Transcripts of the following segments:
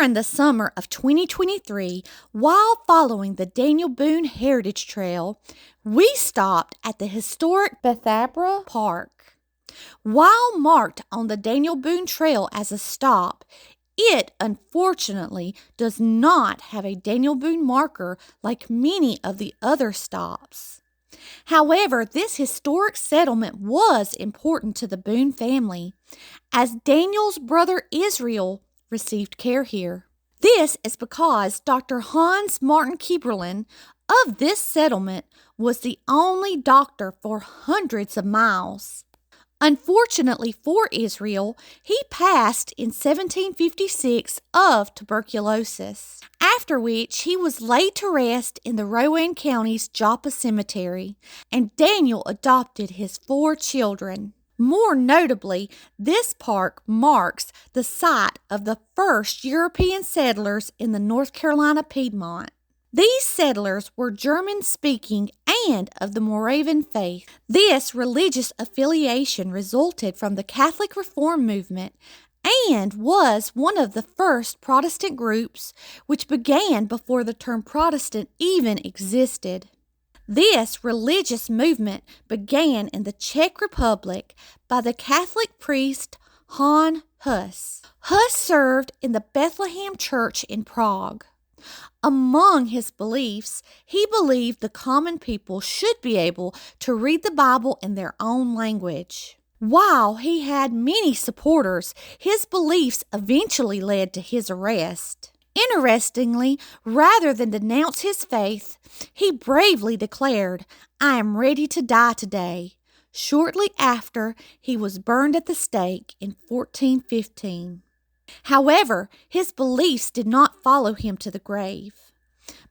During the summer of 2023, while following the Daniel Boone Heritage Trail, we stopped at the historic Bethabara Park. While marked on the Daniel Boone Trail as a stop, it unfortunately does not have a Daniel Boone marker like many of the other stops. However, this historic settlement was important to the Boone family, as Daniel's brother Israel received care here. This is because Dr. Hans Martin Kieberlin of this settlement was the only doctor for hundreds of miles. Unfortunately for Israel, he passed in 1756 of tuberculosis, after which he was laid to rest in the Rowan County's Joppa Cemetery, and Daniel adopted his 4 children. More notably, this park marks the site of the first European settlers in the North Carolina Piedmont. These settlers were German-speaking and of the Moravian faith. This religious affiliation resulted from the Catholic Reform movement and was one of the first Protestant groups which began before the term Protestant even existed. This religious movement began in the Czech Republic by the Catholic priest Jan Hus. Hus served in the Bethlehem Church in Prague. Among his beliefs, he believed the common people should be able to read the Bible in their own language. While he had many supporters, his beliefs eventually led to his arrest. Interestingly, rather than denounce his faith, he bravely declared, "I am ready to die today." Shortly after, he was burned at the stake in 1415. However, his beliefs did not follow him to the grave.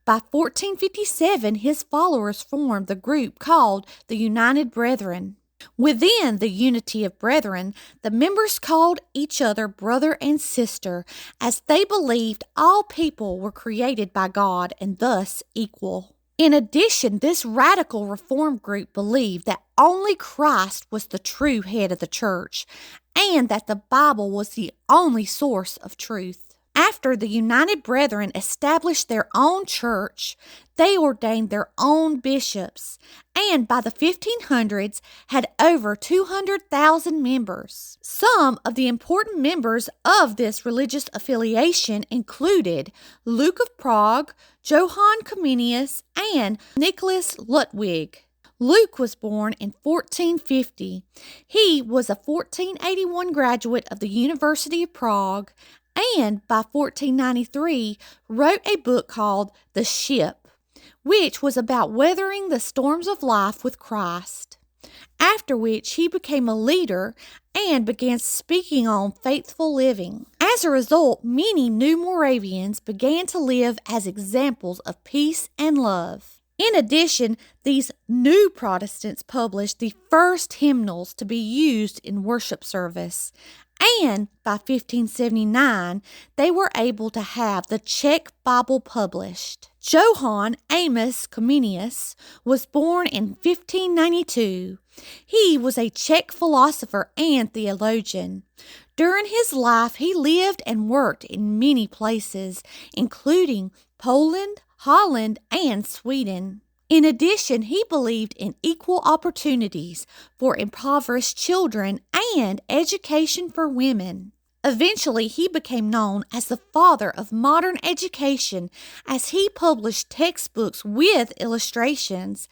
By 1457, his followers formed the group called the United Brethren. Within the unity of brethren, the members called each other brother and sister, as they believed all people were created by God and thus equal. In addition, this radical reform group believed that only Christ was the true head of the church, and that the Bible was the only source of truth. After the United Brethren established their own church, they ordained their own bishops, and by the 1500s had over 200,000 members. Some of the important members of this religious affiliation included Luke of Prague, Johann Commenius, and Nicholas Ludwig. Luke was born in 1450. He was a 1481 graduate of the University of Prague, and by 1493 wrote a book called The Ship, which was about weathering the storms of life with Christ, after which he became a leader and began speaking on faithful living. As a result, many new Moravians began to live as examples of peace and love. In addition, these new Protestants published the first hymnals to be used in worship service, and by 1579, they were able to have the Czech Bible published. Johann Amos Commenius was born in 1592. He was a Czech philosopher and theologian. During his life, he lived and worked in many places, including Poland, Holland, and Sweden. In addition, he believed in equal opportunities for impoverished children and education for women. Eventually, he became known as the father of modern education, as he published textbooks with illustrations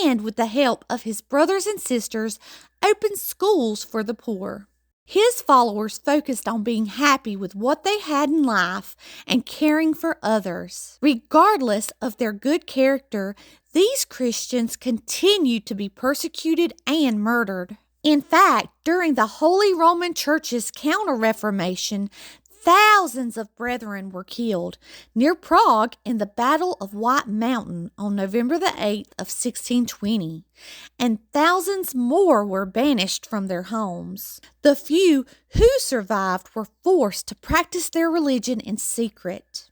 and, with the help of his brothers and sisters, opened schools for the poor. His followers focused on being happy with what they had in life and caring for others. Regardless of their good character, these Christians continued to be persecuted and murdered. In fact, during the Holy Roman Church's Counter-Reformation, thousands of brethren were killed near Prague in the Battle of White Mountain on November the 8th of 1620, and thousands more were banished from their homes. The few who survived were forced to practice their religion in secret.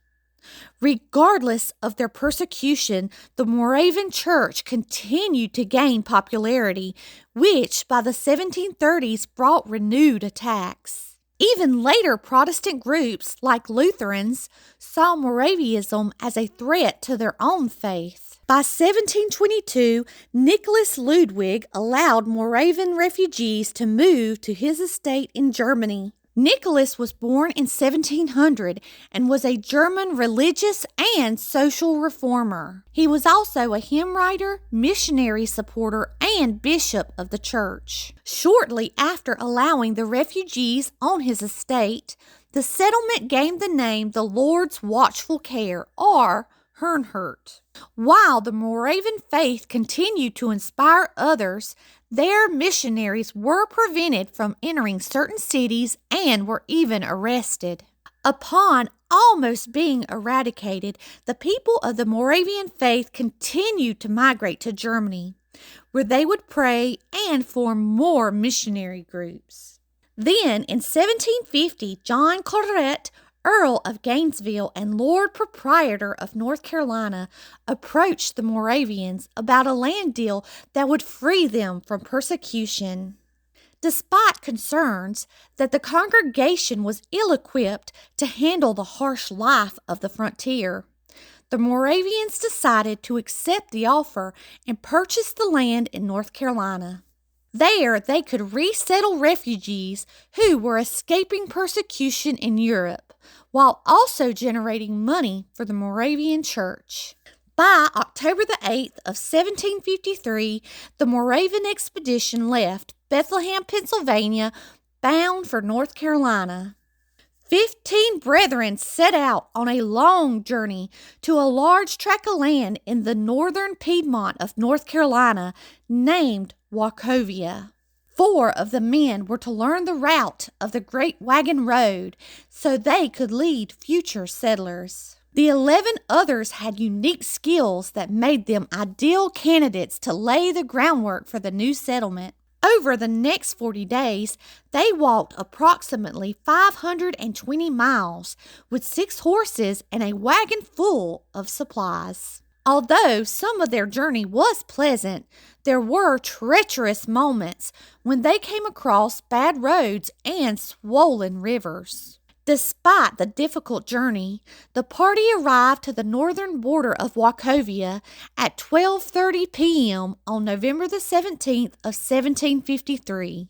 Regardless of their persecution, the Moravian Church continued to gain popularity, which by the 1730s brought renewed attacks. Even later Protestant groups, like Lutherans, saw Moravianism as a threat to their own faith. By 1722, Nicholas Ludwig allowed Moravian refugees to move to his estate in Germany. Nicholas was born in 1700 and was a German religious and social reformer. He was also a hymn writer, missionary supporter, and bishop of the church. Shortly after allowing the refugees on his estate, the settlement gained the name the Lord's Watchful Care, or Herrnhut. While the Moravian faith continued to inspire others, their missionaries were prevented from entering certain cities and were even arrested. Upon almost being eradicated, the people of the Moravian faith continued to migrate to Germany, where they would pray and form more missionary groups. Then, in 1750, John Claret, Earl of Gainesville and Lord Proprietor of North Carolina, approached the Moravians about a land deal that would free them from persecution. Despite concerns that the congregation was ill-equipped to handle the harsh life of the frontier, the Moravians decided to accept the offer and purchase the land in North Carolina. There, they could resettle refugees who were escaping persecution in Europe, while also generating money for the Moravian Church. By October the 8th of 1753, the Moravian expedition left Bethlehem, Pennsylvania, bound for North Carolina. 15 brethren set out on a long journey to a large tract of land in the northern Piedmont of North Carolina named Wachovia. 4 of the men were to learn the route of the Great Wagon Road so they could lead future settlers. The 11 others had unique skills that made them ideal candidates to lay the groundwork for the new settlement. Over the next 40 days, they walked approximately 520 miles with 6 horses and a wagon full of supplies. Although some of their journey was pleasant, there were treacherous moments when they came across bad roads and swollen rivers. Despite the difficult journey, the party arrived to the northern border of Wachovia at 12:30 p.m. on November the 17th of 1753.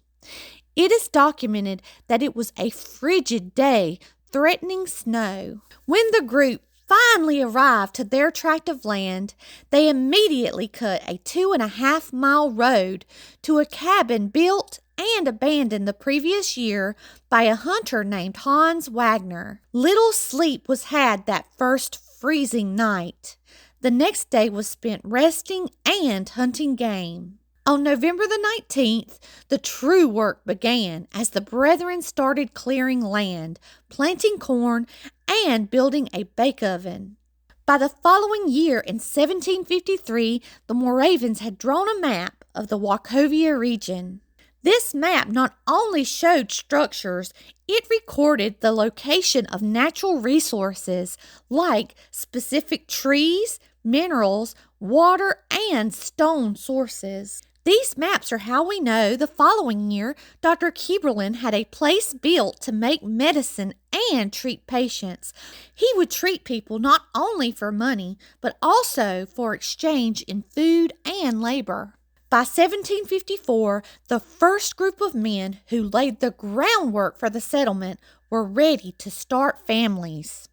It is documented that it was a frigid day, threatening snow. When the group finally arrived to their tract of land, they immediately cut a 2.5-mile road to a cabin built and abandoned the previous year by a hunter named Hans Wagner. Little sleep was had that first freezing night. The next day was spent resting and hunting game. On November the 19th, the true work began as the brethren started clearing land, planting corn, and building a bake oven. By the following year, in 1753, the Moravians had drawn a map of the Wachovia region. This map not only showed structures, it recorded the location of natural resources like specific trees, minerals, water, and stone sources. These maps are how we know the following year Dr. Kieberlin had a place built to make medicine and treat patients. He would treat people not only for money, but also for exchange in food and labor. By 1754, the first group of men who laid the groundwork for the settlement were ready to start families.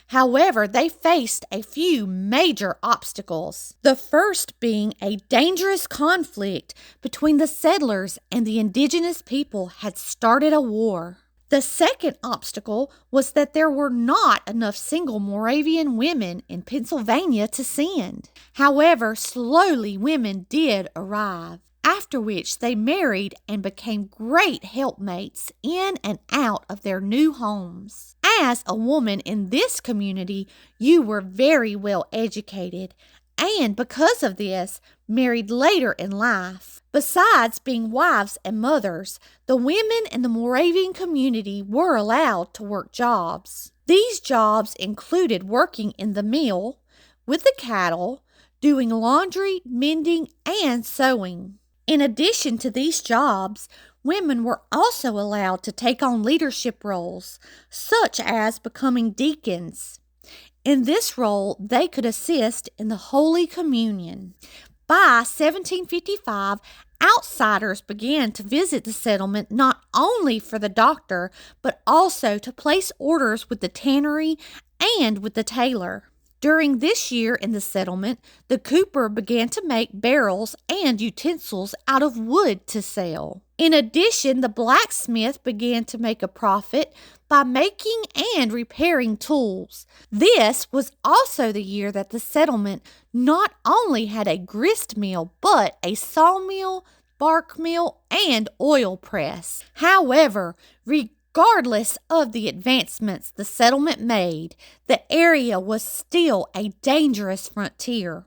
However, they faced a few major obstacles, the first being a dangerous conflict between the settlers and the indigenous people had started a war. The second obstacle was that there were not enough single Moravian women in Pennsylvania to send. However, slowly women did arrive, after which they married and became great helpmates in and out of their new homes. As a woman in this community, you were very well educated, and because of this, married later in life. Besides being wives and mothers, the women in the Moravian community were allowed to work jobs. These jobs included working in the mill, with the cattle, doing laundry, mending, and sewing. In addition to these jobs, Women were also allowed to take on leadership roles, such as becoming deacons. In this role, they could assist in the Holy Communion. By 1755, outsiders began to visit the settlement not only for the doctor, but also to place orders with the tannery and with the tailor. During this year in the settlement, the cooper began to make barrels and utensils out of wood to sell. In addition, the blacksmith began to make a profit by making and repairing tools. This was also the year that the settlement not only had a grist mill, but a sawmill, bark mill, and oil press. However, regardless of the advancements the settlement made, the area was still a dangerous frontier.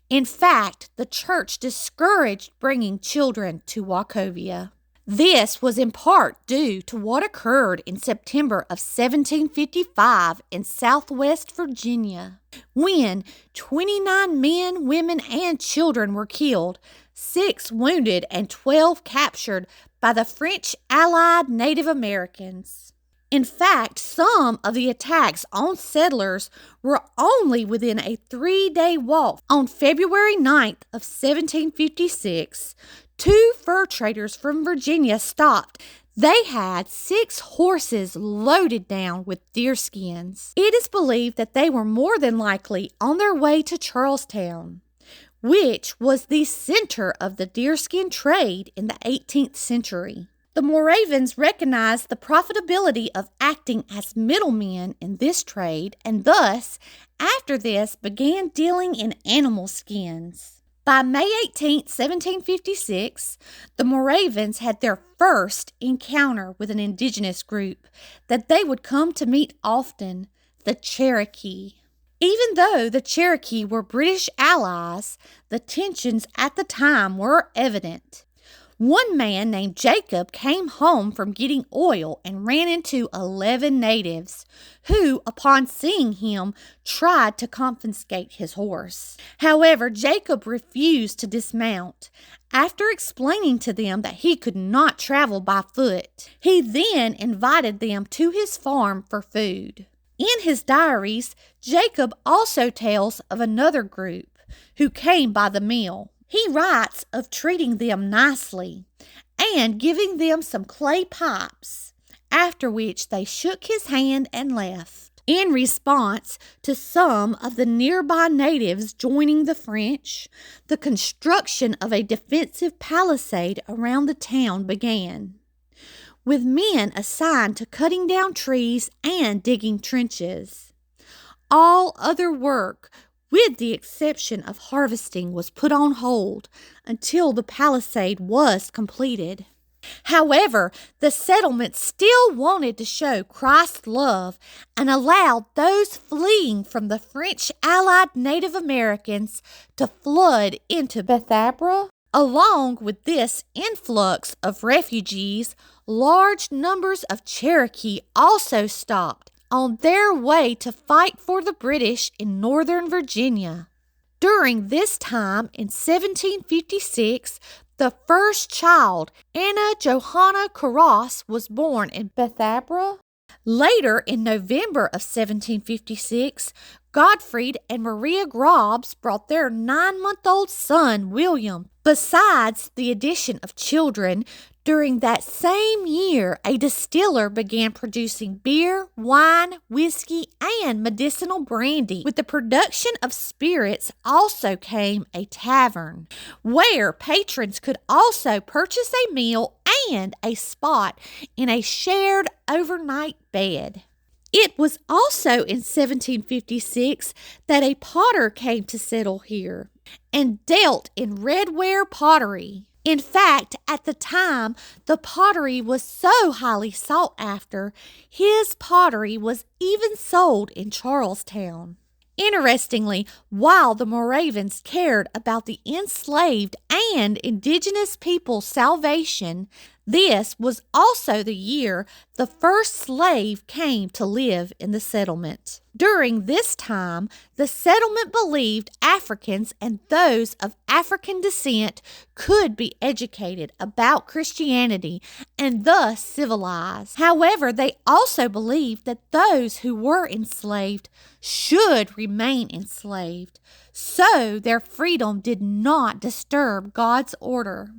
In fact, the church discouraged bringing children to Wachovia. This was in part due to what occurred in September of 1755 in Southwest Virginia, when 29 men, women, and children were killed, 6 wounded, and 12 captured by the French allied Native Americans. In fact, some of the attacks on settlers were only within a 3-day walk. On February 9th of 1756, 2 fur traders from Virginia stopped. They had 6 horses loaded down with deer skins. It is believed that they were more than likely on their way to Charlestown, which was the center of the deerskin trade in the 18th century. The Moravans recognized the profitability of acting as middlemen in this trade, and thus, after this, began dealing in animal skins. By May 18, 1756, the Moravans had their first encounter with an indigenous group that they would come to meet often, the Cherokee. Even though the Cherokee were British allies, the tensions at the time were evident. One man named Jacob came home from getting oil and ran into 11 natives, who, upon seeing him, tried to confiscate his horse. However, Jacob refused to dismount. After explaining to them that he could not travel by foot, he then invited them to his farm for food. In his diaries, Jacob also tells of another group who came by the mill. He writes of treating them nicely and giving them some clay pipes, after which they shook his hand and left. In response to some of the nearby natives joining the French, the construction of a defensive palisade around the town began, with men assigned to cutting down trees and digging trenches. All other work, with the exception of harvesting, was put on hold until the palisade was completed. However, the settlement still wanted to show Christ's love and allowed those fleeing from the French allied Native Americans to flood into Bethabara. Along with this influx of refugees, large numbers of Cherokee also stopped on their way to fight for the British in northern Virginia. During this time, in 1756, the first child, Anna Johanna Carross, was born in Bethabara. Later, in November of 1756, Gottfried and Maria Grobbs brought their 9-month-old son, William. Besides the addition of children, during that same year, a distiller began producing beer, wine, whiskey, and medicinal brandy. With the production of spirits also came a tavern, where patrons could also purchase a meal and a spot in a shared overnight bed. It was also in 1756 that a potter came to settle here and dealt in redware pottery. In fact, at the time, the pottery was so highly sought after, his pottery was even sold in Charlestown. Interestingly, while the Moravans cared about the enslaved and indigenous people's salvation, This was also the year the first slave came to live in the settlement. During this time, the settlement believed Africans and those of African descent could be educated about Christianity and thus civilized. However, they also believed that those who were enslaved should remain enslaved, so their freedom did not disturb God's order.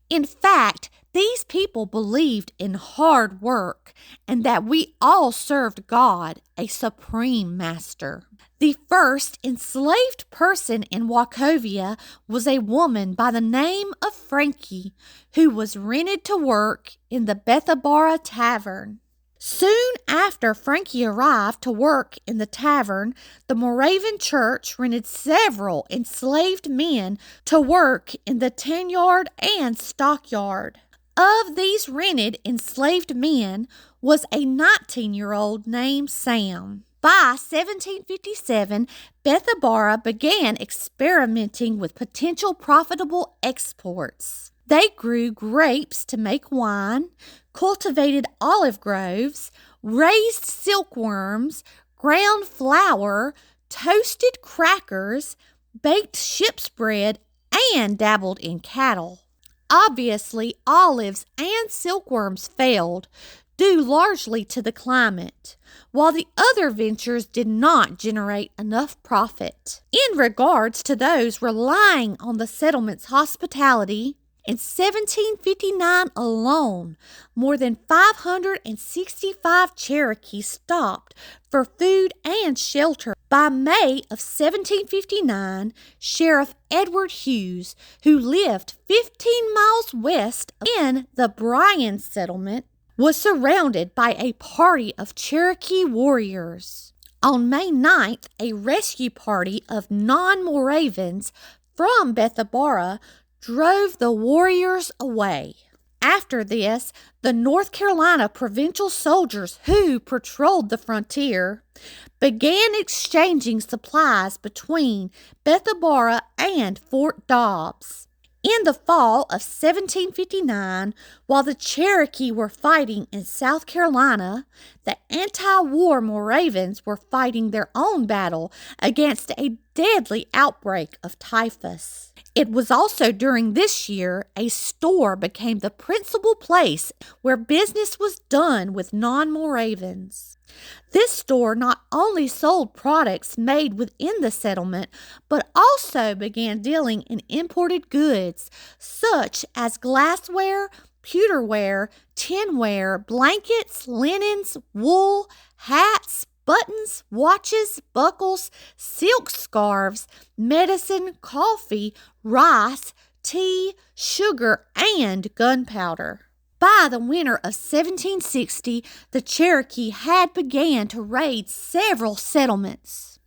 In fact, these people believed in hard work and that we all served God, a supreme master. The first enslaved person in Wachovia was a woman by the name of Frankie, who was rented to work in the Bethabara tavern. Soon after Frankie arrived to work in the tavern, the Moravian church rented several enslaved men to work in the tanyard and stockyard. Of these rented enslaved men was a 19-year-old named Sam. By 1757, Bethabara began experimenting with potential profitable exports. They grew grapes to make wine, cultivated olive groves, raised silkworms, ground flour, toasted crackers, baked ship's bread, and dabbled in cattle. Obviously, olives and silkworms failed, due largely to the climate, while the other ventures did not generate enough profit. In regards to those relying on the settlement's hospitality, in 1759 alone, more than 565 Cherokees stopped for food and shelter. By May of 1759, Sheriff Edward Hughes, who lived 15 miles west in the Bryan settlement, was surrounded by a party of Cherokee warriors. On May 9th, a rescue party of non-Moravans from Bethabara drove the warriors away. After this, the North Carolina provincial soldiers who patrolled the frontier began exchanging supplies between Bethabara and Fort Dobbs. In the fall of 1759, while the Cherokee were fighting in South Carolina, the anti-war Moravans were fighting their own battle against a deadly outbreak of typhus. It was also during this year a store became the principal place where business was done with non-Moravans. This store not only sold products made within the settlement, but also began dealing in imported goods such as glassware, pewterware, tinware, blankets, linens, wool, hats, buttons, watches, buckles, silk scarves, medicine, coffee, rice, tea, sugar, and gunpowder. By the winter of 1760, the Cherokee had began to raid several settlements.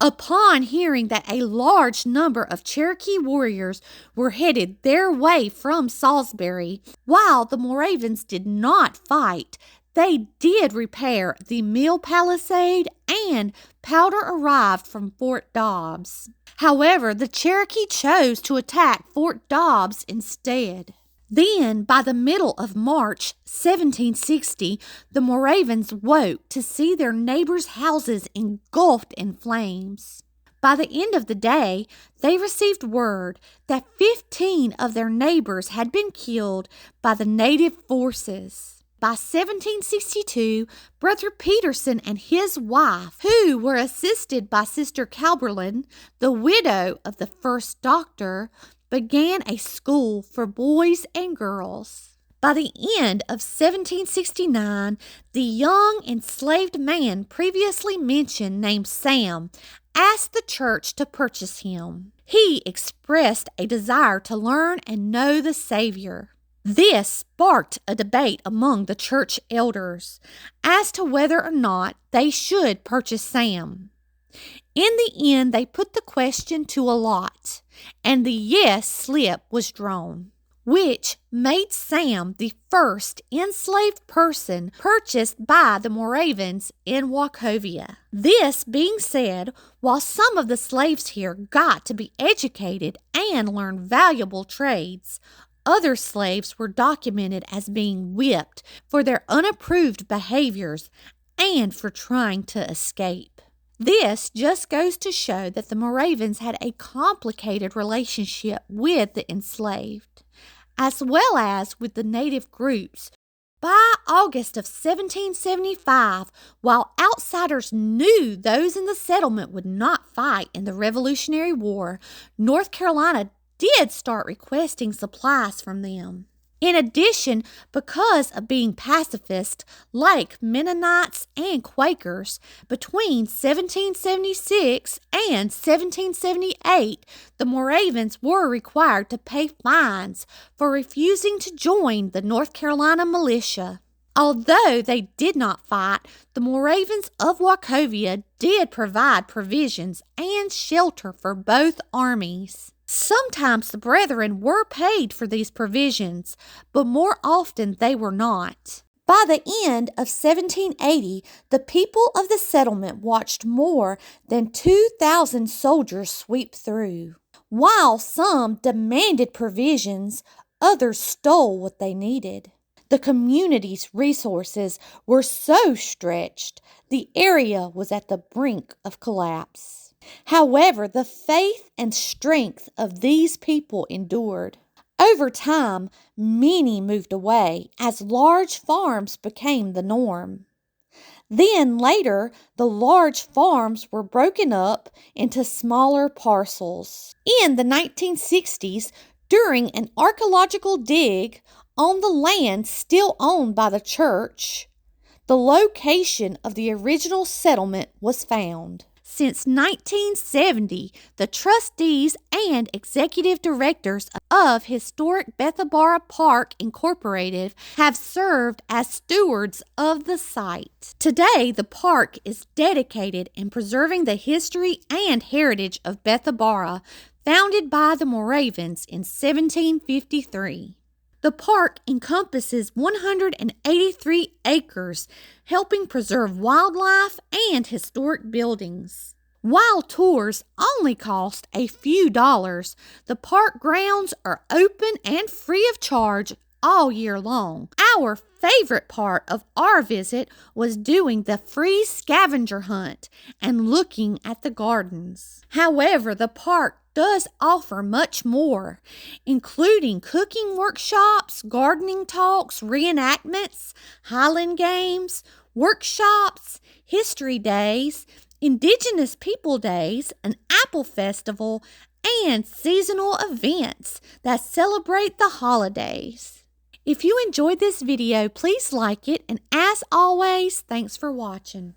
Upon hearing that a large number of Cherokee warriors were headed their way from Salisbury, while the Moravans did not fight, they did repair the mill palisade and powder arrived from Fort Dobbs. However, the Cherokee chose to attack Fort Dobbs instead. Then, by the middle of March 1760, the Moravans woke to see their neighbors' houses engulfed in flames. By the end of the day, they received word that 15 of their neighbors had been killed by the native forces. By 1762, Brother Peterson and his wife, who were assisted by Sister Calberlin, the widow of the first doctor, began a school for boys and girls. By the end of 1769, the young enslaved man previously mentioned named Sam asked the church to purchase him. He expressed a desire to learn and know the Savior. This sparked a debate among the church elders as to whether or not they should purchase Sam. In the end, they put the question to a lot, and the yes slip was drawn, which made Sam the first enslaved person purchased by the Moravans in Wachovia. This being said, while some of the slaves here got to be educated and learn valuable trades, Other slaves were documented as being whipped for their unapproved behaviors and for trying to escape. This just goes to show that the Moravians had a complicated relationship with the enslaved, as well as with the native groups. By August of 1775, while outsiders knew those in the settlement would not fight in the Revolutionary War, North Carolina did start requesting supplies from them. In addition, because of being pacifist, like Mennonites and Quakers, between 1776 and 1778, the Moravians were required to pay fines for refusing to join the North Carolina militia. Although they did not fight, the Moravians of Wachovia did provide provisions and shelter for both armies. Sometimes the brethren were paid for these provisions, but more often they were not. By the end of 1780, the people of the settlement watched more than 2,000 soldiers sweep through. While some demanded provisions, others stole what they needed. The community's resources were so stretched, the area was at the brink of collapse. However, the faith and strength of these people endured. Over time, many moved away as large farms became the norm. Then later, the large farms were broken up into smaller parcels. In the 1960s, during an archaeological dig on the land still owned by the church, the location of the original settlement was found. Since 1970, the trustees and executive directors of Historic Bethabara Park Incorporated have served as stewards of the site. Today, the park is dedicated in preserving the history and heritage of Bethabara, founded by the Moravians in 1753. The park encompasses 183 acres, helping preserve wildlife and historic buildings. While tours only cost a few dollars, the park grounds are open and free of charge all year long. Our favorite part of our visit was doing the free scavenger hunt and looking at the gardens. However, the park does offer much more, including cooking workshops, gardening talks, reenactments, Highland games, workshops, history days, Indigenous People Days, an apple festival, and seasonal events that celebrate the holidays. If you enjoyed this video, please like it, and as always, thanks for watching.